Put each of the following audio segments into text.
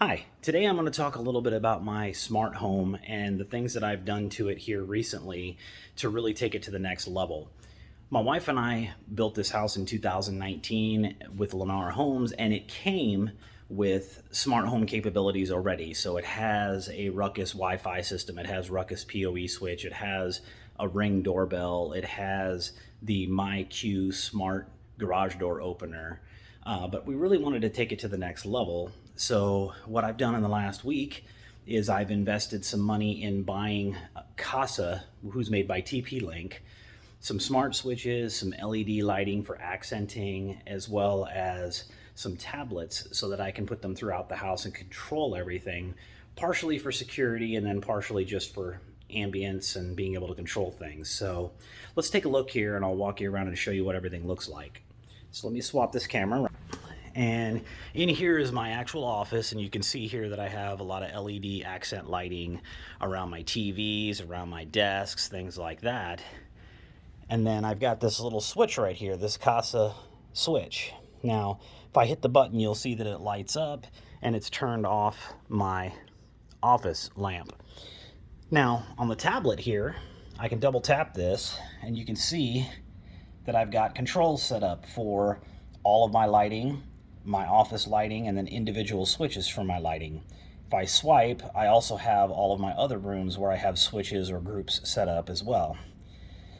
Hi, today I'm going to talk a little bit about my smart home and the things that I've done to it here recently to really take it to the next level. My wife and I built this house in 2019 with Lennar Homes, and it came with smart home capabilities already. So it has a Ruckus Wi Fi system, it has Ruckus PoE switch, it has a Ring doorbell, it has the MyQ smart garage door opener. But we really wanted to take it to the next level. So, what I've done in the last week is I've invested some money in buying Casa, who's made by TP Link, some smart switches, some LED lighting for accenting, as well as some tablets so that I can put them throughout the house and control everything, partially for security and then partially just for ambience and being able to control things. So let's take a look here and I'll walk you around and show you what everything looks like. So let me swap this camera. And in here is my actual office, and you can see here that I have a lot of LED accent lighting around my TVs, around my desks, things like that. And then I've got this little switch right here, this Casa switch. Now, if I hit the button, you'll see that it lights up and it's turned off my office lamp. Now, on the tablet here, I can double tap this and you can see that I've got controls set up for all of my lighting, my office lighting, and then individual switches for my lighting. If I swipe, I also have all of my other rooms where I have switches or groups set up as well.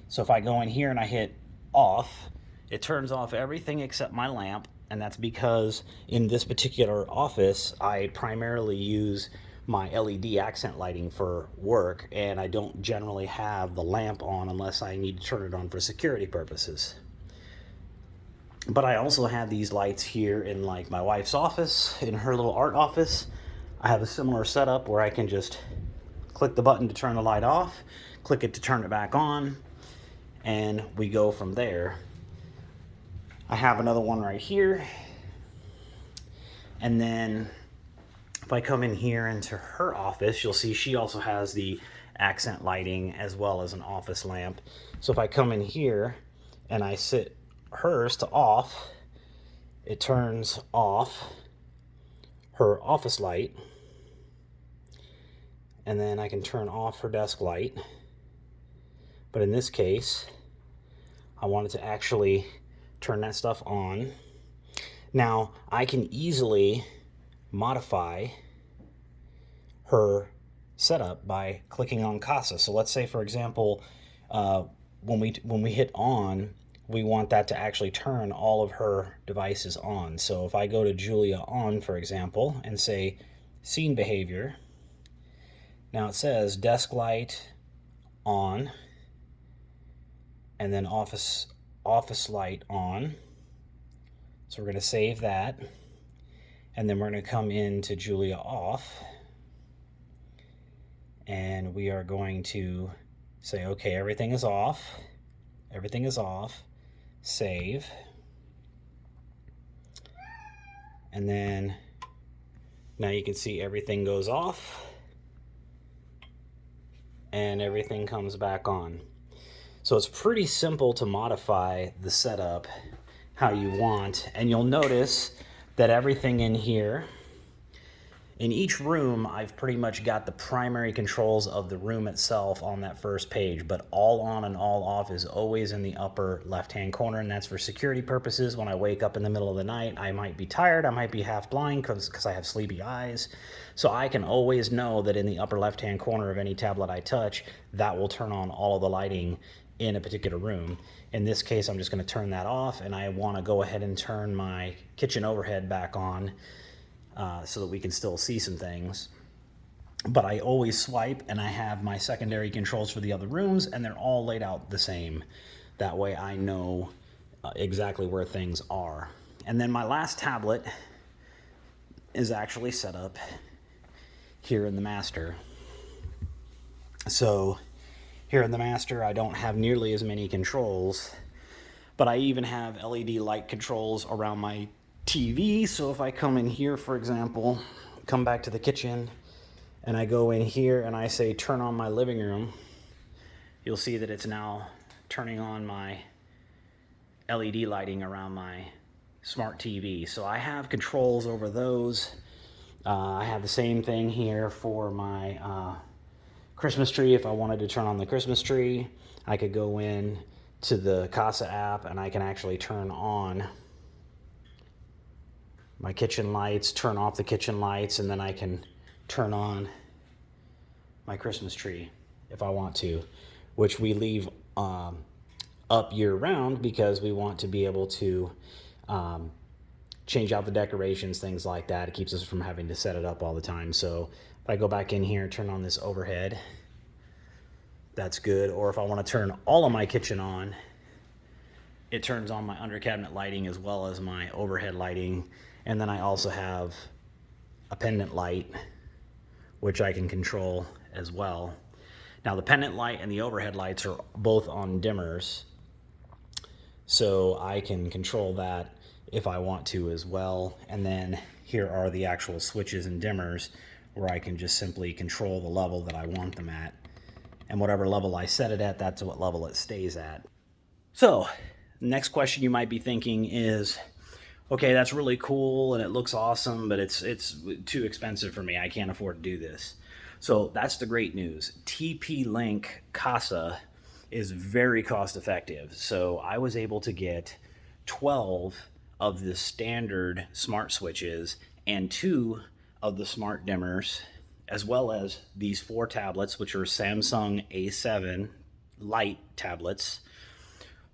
So if I go in here and I hit off, it turns off everything except my lamp, and that's because in this particular office, I primarily use my LED accent lighting for work, and I don't generally have the lamp on unless I need to turn it on for security purposes. But I also have these lights here in like my wife's office, in her little art office. I have a similar setup where I can just click the button to turn the light off, click it to turn it back on, and we go from there. I have another one right here. And then if I come in here into her office, you'll see she also has the accent lighting as well as an office lamp. So if I come in here and I set hers to off, it turns off her office light. And then I can turn off her desk light. But in this case, I wanted to actually turn that stuff on. Now, I can easily modify her setup by clicking on Casa. So let's say, for example, when we hit on, we want that to actually turn all of her devices on. So if I go to Julia on, for example, and say scene behavior, now it says desk light on, and then office light on. So we're going to save that, and then we're going to come into Julia off, and we are going to say, okay, everything is off, save, and then now you can see everything goes off, and everything comes back on. So it's pretty simple to modify the setup how you want, and you'll notice that everything in here, in each room, I've pretty much got the primary controls of the room itself on that first page, but all on and all off is always in the upper left-hand corner, and that's for security purposes. When I wake up in the middle of the night, I might be tired, I might be half blind because I have sleepy eyes, so I can always know that in the upper left-hand corner of any tablet I touch, that will turn on all of the lighting in a particular room. In this case, I'm just going to turn that off, and I want to go ahead and turn my kitchen overhead back on so that we can still see some things. But I always swipe, and I have my secondary controls for the other rooms, and they're all laid out the same. That way I know exactly where things are. And then my last tablet is actually set up here in the master. So here in the master, I don't have nearly as many controls, but I even have LED light controls around my TV. So if I come in here, for example, come back to the kitchen, and I go in here and I say turn on my living room, you'll see that it's now turning on my LED lighting around my smart TV. So I have controls over those I have the same thing here for my Christmas tree. If I wanted to turn on the Christmas tree, I could go in to the Kasa app and I can actually turn on my kitchen lights, turn off the kitchen lights, and then I can turn on my Christmas tree if I want to, which we leave up year round because we want to be able to change out the decorations, things like that. It keeps us from having to set it up all the time. So if I go back in here and turn on this overhead, that's good. Or if I want to turn all of my kitchen on, it turns on my under cabinet lighting as well as my overhead lighting. And then I also have a pendant light, which I can control as well. Now the pendant light and the overhead lights are both on dimmers, so I can control that if I want to as well. And then here are the actual switches and dimmers where I can just simply control the level that I want them at. And whatever level I set it at, that's what level it stays at. So next question you might be thinking is, okay, that's really cool and it looks awesome, but it's too expensive for me. I can't afford to do this. So that's the great news. TP-Link Kasa is very cost effective. So I was able to get 12 of the standard smart switches and 2 of the smart dimmers, as well as these 4 tablets, which are Samsung A7 Lite tablets,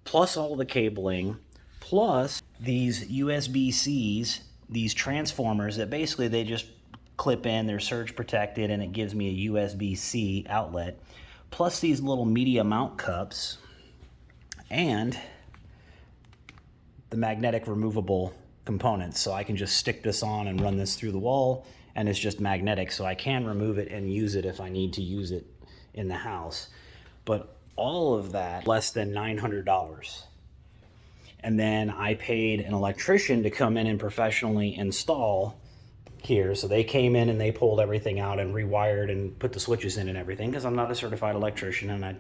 plus all the cabling, plus these USB-Cs, these transformers that basically they just clip in, they're surge protected, and it gives me a USB-C outlet, plus these little media mount cups, and the magnetic removable components. So I can just stick this on and run this through the wall, and it's just magnetic, so I can remove it and use it if I need to use it in the house. But all of that, less than $900. And then I paid an electrician to come in and professionally install here. So they came in and they pulled everything out and rewired and put the switches in and everything, because I'm not a certified electrician and I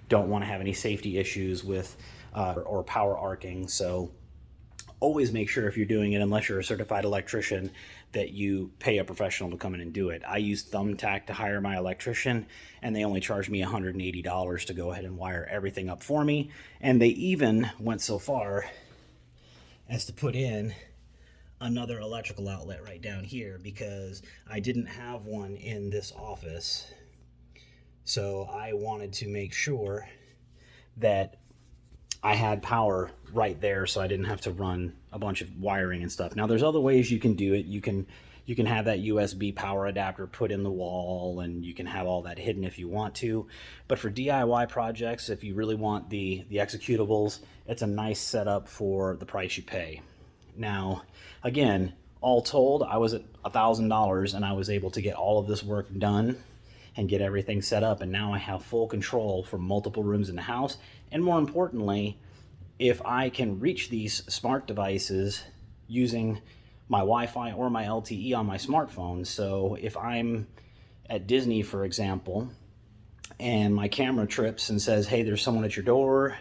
don't want to have any safety issues with or power arcing. So always make sure if you're doing it, unless you're a certified electrician, that you pay a professional to come in and do it. I used Thumbtack to hire my electrician, and they only charged me $180 to go ahead and wire everything up for me. And they even went so far as to put in another electrical outlet right down here, because I didn't have one in this office. So I wanted to make sure that I had power right there, so I didn't have to run a bunch of wiring and stuff. Now there's other ways you can do it. You can have that USB power adapter put in the wall, and you can have all that hidden if you want to. But for DIY projects, if you really want the executables, it's a nice setup for the price you pay. Now, again, all told, I was at $1,000 and I was able to get all of this work done and get everything set up, and now I have full control for multiple rooms in the house. And more importantly, if I can reach these smart devices using my Wi-Fi or my LTE on my smartphone. So if I'm at Disney, for example, and my camera trips and says, hey, there's someone at your door,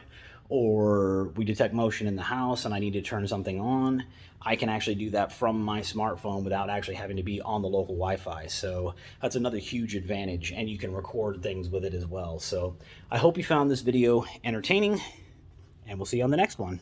or we detect motion in the house and I need to turn something on, I can actually do that from my smartphone without actually having to be on the local Wi-Fi. So that's another huge advantage, and you can record things with it as well. So I hope you found this video entertaining, and we'll see you on the next one.